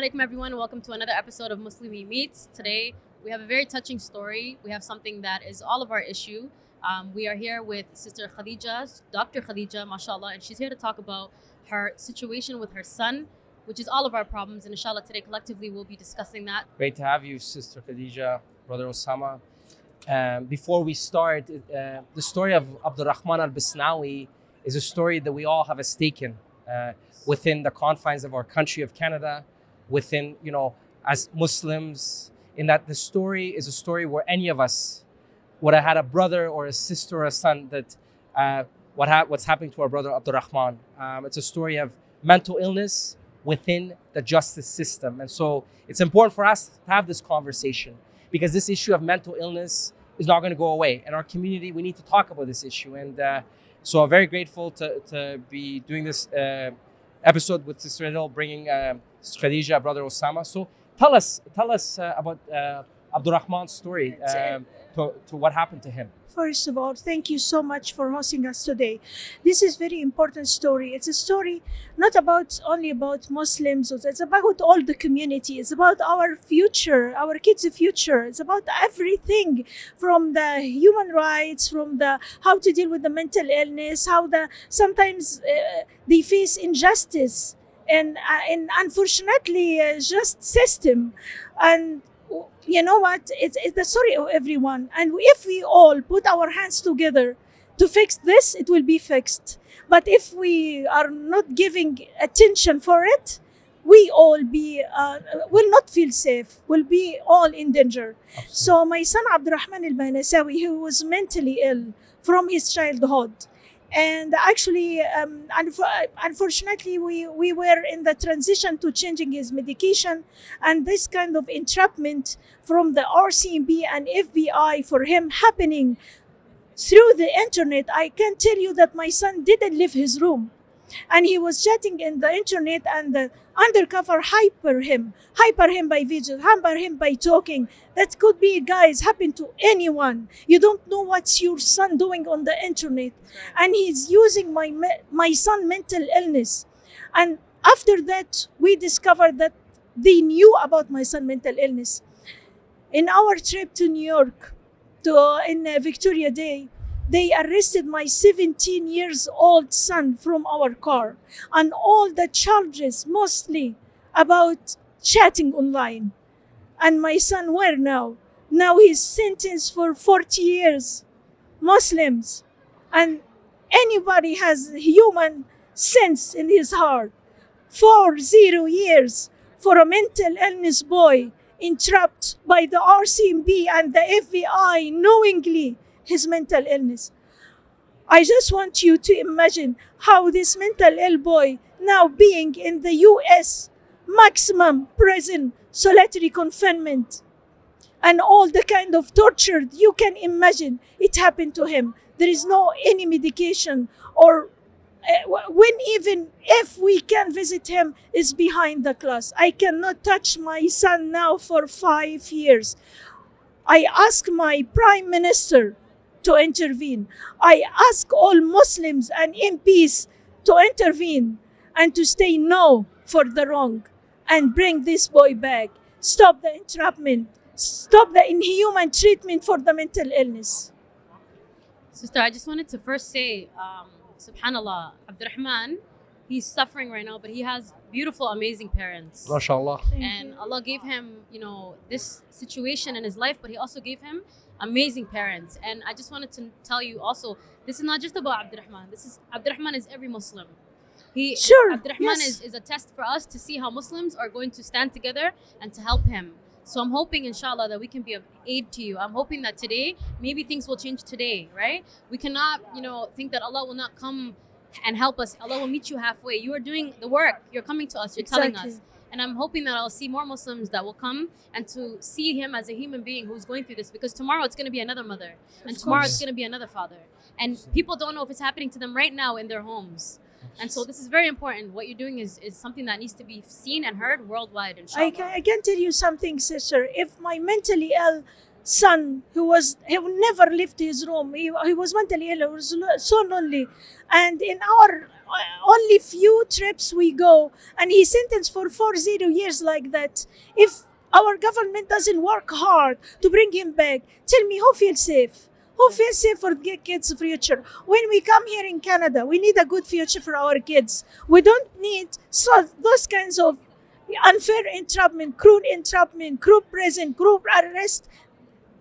alaikum everyone. Welcome to another episode of Muslimi Meets. Today we have a very touching story. We have something that is all of our issue. We are here with Sister Khadija, Dr. Khadija, mashallah, and she's here to talk about her situation with her son, which is all of our problems. And inshallah today collectively we'll be discussing that. Great to have you, Sister Khadija, Brother Osama. Before we start, the story of Abdulrahman El Bahnasawy is a story that we all have a stake in within the confines of our country of Canada, within, as Muslims, in that the story is a story where any of us would have had a brother or a sister or a son that what's happening to our brother Abdulrahman. It's a story of mental illness within the justice system. And so it's important for us to have this conversation because this issue of mental illness is not going to go away. In our community, we need to talk about this issue. And so I'm very grateful to be doing this episode with Sister Adil, bringing Khadija, Brother Osama. So tell us about Abdulrahman's story, to what happened to him. First of all, thank you so much for hosting us today. This is very important story. It's a story not only about Muslims. It's about all the community. It's about our future, our kids' future. It's about everything, from the human rights, from the how to deal with the mental illness, how sometimes they face injustice and unfortunately just system. And you know what? It's the story of everyone. And if we all put our hands together to fix this, it will be fixed. But if we are not giving attention for it, we all will not feel safe. We'll be all in danger. Absolutely. So my son Abdulrahman El Bahnasawy, who was mentally ill from his childhood. And actually, unfortunately, we were in the transition to changing his medication, and this kind of entrapment from the RCMP and FBI for him happening through the internet. I can tell you that my son didn't leave his room, and he was chatting in the internet, and the undercover hyper him by video, hyper him by talking. That could be, guys, happen to anyone. You don't know what's your son doing on the internet, and he's using my son mental illness. And after that, we discovered that they knew about my son mental illness. In our trip to New York, in Victoria Day, they arrested my 17 years old son from our car, and all the charges mostly about chatting online. And my son, where now? Now he's sentenced for 40 years. Muslims, and anybody has human sense in his heart. 40 years for a mental illness boy entrapped by the RCMP and the FBI knowingly his mental illness. I just want you to imagine how this mental ill boy now being in the US maximum prison, solitary confinement, and all the kind of torture you can imagine, it happened to him. There is no any medication, or when even if we can visit him, is behind the class. I cannot touch my son now for 5 years. I ask my prime minister to intervene. I ask all Muslims and MPs to intervene and to say no for the wrong and bring this boy back. Stop the entrapment. Stop the inhuman treatment for the mental illness. Sister, I just wanted to first say, subhanallah, Abdurrahman, he's suffering right now, but he has beautiful, amazing parents. MashaAllah. And Allah gave him, this situation in his life, but he also gave him amazing parents. And I just wanted to tell you also, this is not just about Abdurrahman. Abdurrahman is every Muslim. Abdurrahman is a test for us to see how Muslims are going to stand together and to help him. So I'm hoping, inshallah, that we can be of aid to you. I'm hoping that today, maybe things will change today, right? We cannot, think that Allah will not come and help us. Allah will meet you halfway. You are doing the work. You're coming to us. You're telling us. And I'm hoping that I'll see more Muslims that will come and to see him as a human being who's going through this, because tomorrow it's going to be another mother, and tomorrow it's going to be another father. And people don't know if it's happening to them right now in their homes. And so this is very important. What you're doing is something that needs to be seen and heard worldwide, inshallah. I can tell you something, sister. If my mentally ill son, who never left his room, he was mentally ill, he was so lonely. And in our only few trips we go, and he sentenced for 40 years like that. If our government doesn't work hard to bring him back, tell me who feels safe? Who feels safe for the kids' future? When we come here in Canada, we need a good future for our kids. We don't need those kinds of unfair entrapment, cruel prison, cruel arrest.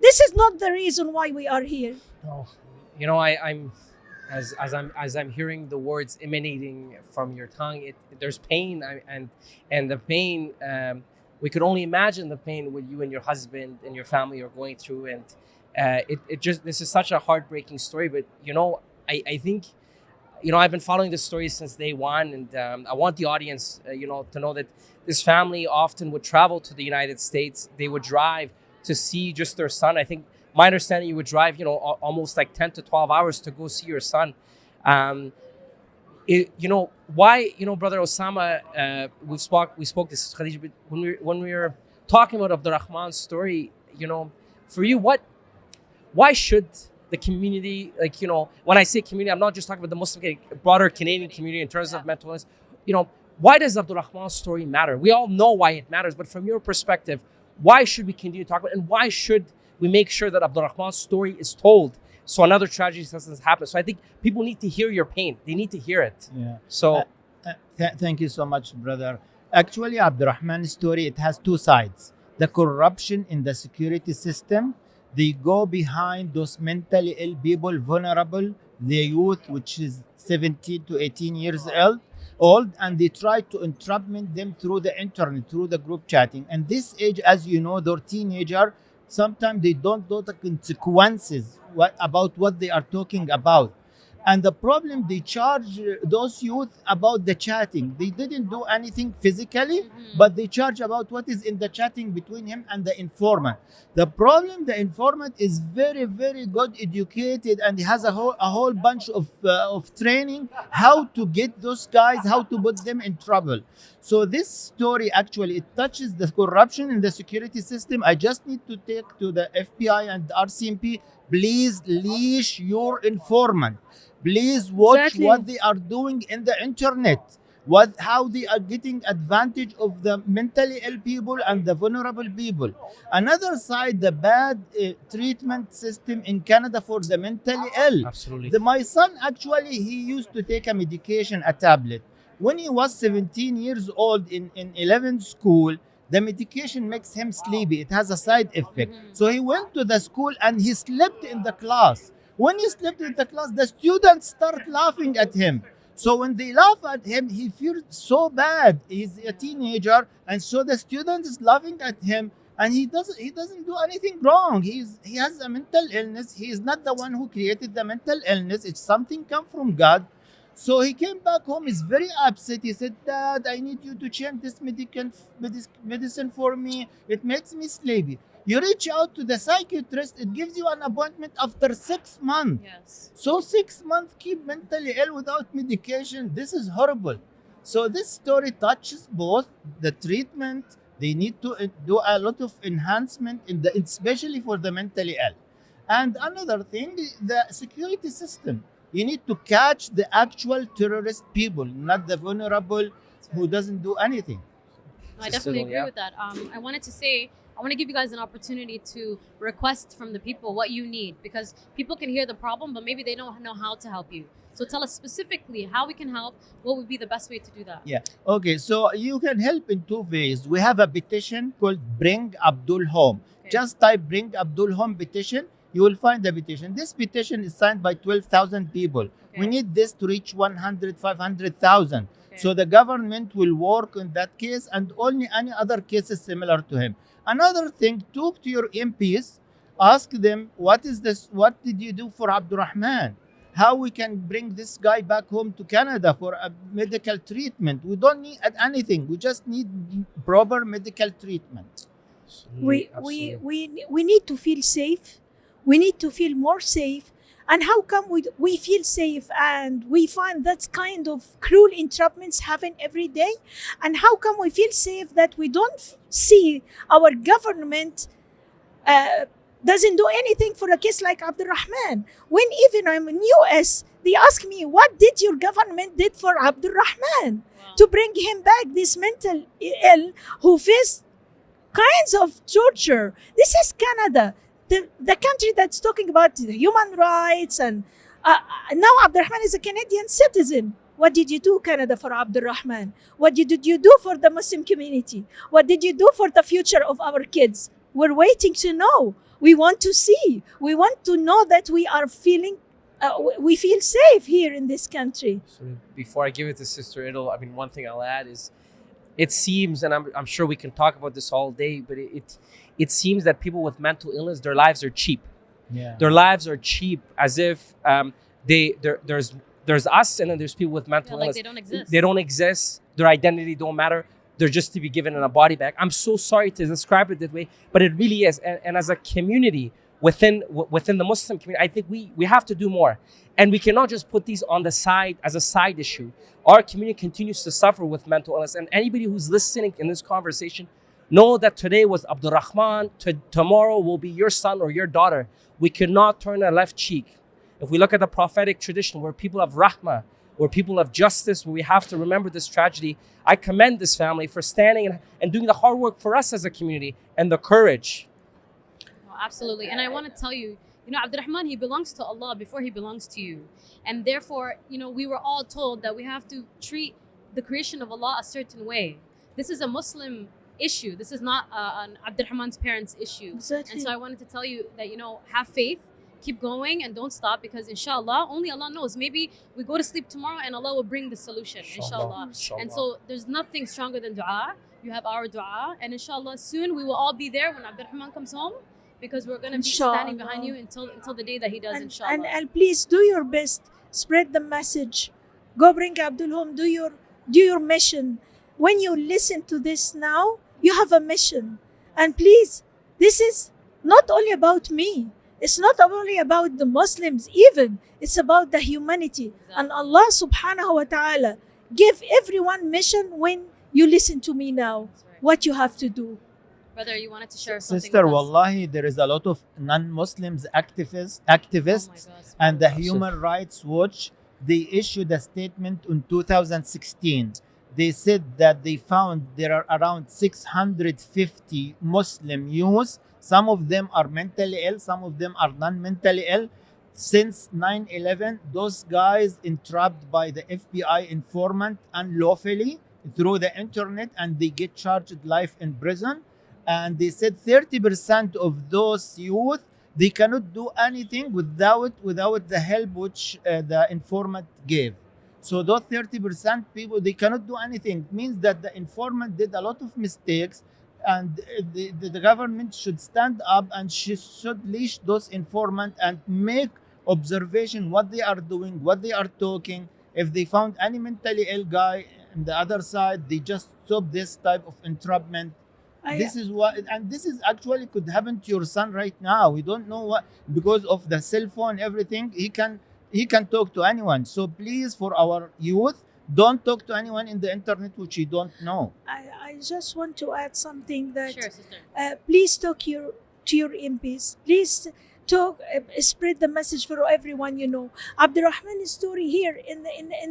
This is not the reason why we are here. No, I'm as I'm hearing the words emanating from your tongue. There's pain, and the pain. We could only imagine the pain what you and your husband and your family are going through, and this is such a heartbreaking story. But I think I've been following this story since day one, and I want the audience to know that this family often would travel to the United States. They would drive to see just their son. I think my understanding, you would drive almost like 10 to 12 hours to go see your son. Why, Brother Osama, we spoke this, Khadija, but when we were talking about Abdulrahman's story, for you, why should the community, when I say community, I'm not just talking about the Muslim, broader Canadian community in terms of mental illness, why does Abdulrahman's story matter? We all know why it matters, but from your perspective, why should we continue to talk about it, and why should we make sure that Abdulrahman's story is told so another tragedy doesn't happen? So I think people need to hear your pain. They need to hear it. Yeah. So Thank you so much, brother. Actually, Abdulrahman's story, it has two sides. The corruption in the security system. They go behind those mentally ill people, vulnerable, the youth, which is 17 to 18 years old, and they try to entrapment them through the internet, through the group chatting. And this age, as you know, they're teenager. Sometimes they don't know the consequences about what they are talking about. And the problem, they charge those youth about the chatting. They didn't do anything physically, but they charge about what is in the chatting between him and the informant. The problem, the informant is very, very good educated, and he has a whole bunch of training how to get those guys, how to put them in trouble. So this story actually, it touches the corruption in the security system. I just need to take to the FBI and RCMP, please leash your informant. Please watch what they are doing in the internet, how they are getting advantage of the mentally ill people and the vulnerable people. Another side, the bad treatment system in Canada for the mentally ill. Absolutely. My son, actually, he used to take a medication, a tablet. When he was 17 years old in 11th school, the medication makes him sleepy. It has a side effect. So he went to the school and he slept in the class. When he slept in the class, the students start laughing at him. So when they laugh at him, he feels so bad. He's a teenager, and so the student is laughing at him, and he doesn't do anything wrong. He has a mental illness. He is not the one who created the mental illness. It's something come from God. So he came back home. He's very upset. He said, "Dad, I need you to change this medicine for me. It makes me sleepy." You reach out to the psychiatrist, it gives you an appointment after 6 months. Yes. So 6 months keep mentally ill without medication. This is horrible. So this story touches both the treatment. They need to do a lot of enhancement especially for the mentally ill. And another thing, the security system. You need to catch the actual terrorist people, not the vulnerable who doesn't do anything. I definitely agree with that. I want to give you guys an opportunity to request from the people what you need, because people can hear the problem, but maybe they don't know how to help you. So tell us specifically how we can help. What would be the best way to do that? Yeah. Okay. So you can help in two ways. We have a petition called Bring Abdul Home. Okay. Just type Bring Abdul Home petition. You will find the petition. This petition is signed by 12,000 people. Okay. We need this to reach 500,000. Okay. So the government will work on that case and only any other cases similar to him. Another thing, talk to your MPs, ask them, what is this? What did you do for Abdulrahman? How we can bring this guy back home to Canada for a medical treatment? We don't need anything. We just need proper medical treatment. We need to feel safe. We need to feel more safe. And how come we feel safe and we find that kind of cruel entrapments happen every day? And how come we feel safe that we don't see our government doesn't do anything for a case like Abdulrahman? When even I'm in US, they ask me, what did your government did for Abdulrahman to bring him back, this mental ill who faced kinds of torture? This is Canada, the country that's talking about human rights, and now Abdulrahman is a Canadian citizen. What did you do, Canada, for Abdulrahman? What did you do for the Muslim community? What did you do for the future of our kids? We're waiting to know. We want to see. We want to know that we are feeling, we feel safe here in this country. So before I give it to Sister Idil, I mean, one thing I'll add is, it seems, and I'm sure we can talk about this all day, but it seems that people with mental illness, their lives are cheap. Yeah. Their lives are cheap, as if there's us, and then there's people with mental illness. Like they don't exist. They don't exist. Their identity don't matter. They're just to be given in a body bag. I'm so sorry to describe it that way, but it really is. And as a community within the Muslim community, I think we have to do more. And we cannot just put these on the side as a side issue. Our community continues to suffer with mental illness. And anybody who's listening in this conversation, know that today was Abdulrahman, tomorrow will be your son or your daughter. We cannot turn a left cheek. If we look at the prophetic tradition, where people have rahmah, where people have justice, where we have to remember this tragedy, I commend this family for standing and doing the hard work for us as a community, and the courage. Oh, absolutely. And I want to tell you, Abdulrahman, he belongs to Allah before he belongs to you. And therefore, we were all told that we have to treat the creation of Allah a certain way. This is a Muslim issue. This is not an Abdulrahman's parents' issue. Exactly. And so I wanted to tell you that, have faith, keep going, and don't stop, because inshallah, only Allah knows. Maybe we go to sleep tomorrow and Allah will bring the solution, inshallah. And so there's nothing stronger than dua. You have our dua, and inshallah soon we will all be there when Abdulrahman comes home, because we're going to be standing behind you until the day that he does, inshallah. And please do your best, spread the message, go bring Abdul home, do your mission. When you listen to this now, you have a mission. And please, this is not only about me. It's not only about the Muslims even. It's about the humanity. Exactly. And Allah subhanahu wa ta'ala give everyone mission when you listen to me now. That's right. What you have to do. Brother, you wanted to share something Sister, with us? wallahi, there is a lot of non-Muslims activists, Oh my God, and the subhanAllah. Human Rights Watch. They issued a statement in 2016. They said that they found there are around 650 Muslim youths. Some of them are mentally ill, some of them are non-mentally ill. Since 9/11, those guys entrapped by the FBI informant unlawfully through the internet, and they get charged life in prison. And they said 30% of those youth, they cannot do anything without the help which the informant gave. So those 30% people, they cannot do anything. It means that the informant did a lot of mistakes, and the government should stand up and should leash those informants and make observation what they are doing, what they are talking. If they found any mentally ill guy on the other side, they just stop this type of entrapment. This is what, and this is actually could happen to your son right now. We don't know what, because of the cell phone, everything, he can talk to anyone. So please, for our youth, don't talk to anyone in the internet which you don't know. I just want to add something that Sure, sister. please talk to your MPs. Please talk, spread the message for everyone you know. Abdulrahman's story here in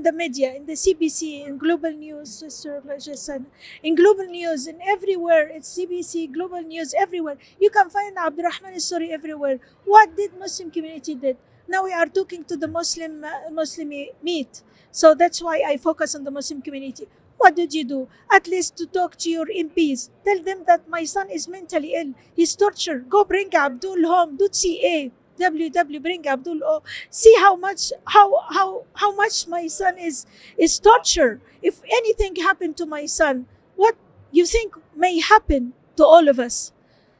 the media, in the CBC, in Global News, Sister Rajasan, in Global News, and everywhere. It's CBC, Global News, everywhere. You can find Abdulrahman's story everywhere. What did Muslim community did? Now we are talking to the Muslimi meet. So that's why I focus on the Muslim community. What did you do? At least to talk to your MPs. Tell them that my son is mentally ill. He's tortured. Go bring Abdul home. Do CA. Bring Abdul home. See how much my son is tortured. If anything happened to my son, what you think may happen to all of us?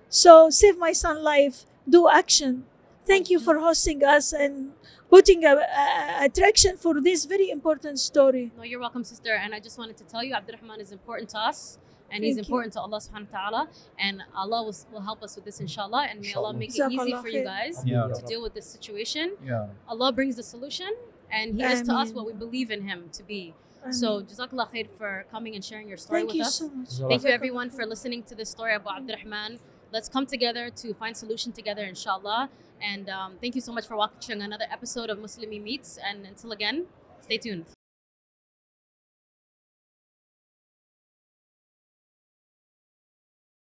So save my son's life. Do action. Thank you for hosting us and putting attraction for this very important story. No, you're welcome, sister. And I just wanted to tell you, Abdulrahman is important to us, and he's Thank important to Allah subhanahu wa ta'ala. And Allah will help us with this, inshallah. And may Allah make it easy Jazakallah for you khair. guys Yeah. to deal with this situation. Yeah. Allah brings the solution, and He is to us Ameen. what we believe in Him to be. Ameen. So, Jazakallah khair for coming and sharing your story Thank with you us. so much. Thank you, everyone, for listening to this story about Abdulrahman. let's come together to find solution together, inshallah. And thank you so much for watching another episode of Muslimi Meets. And until again, stay tuned.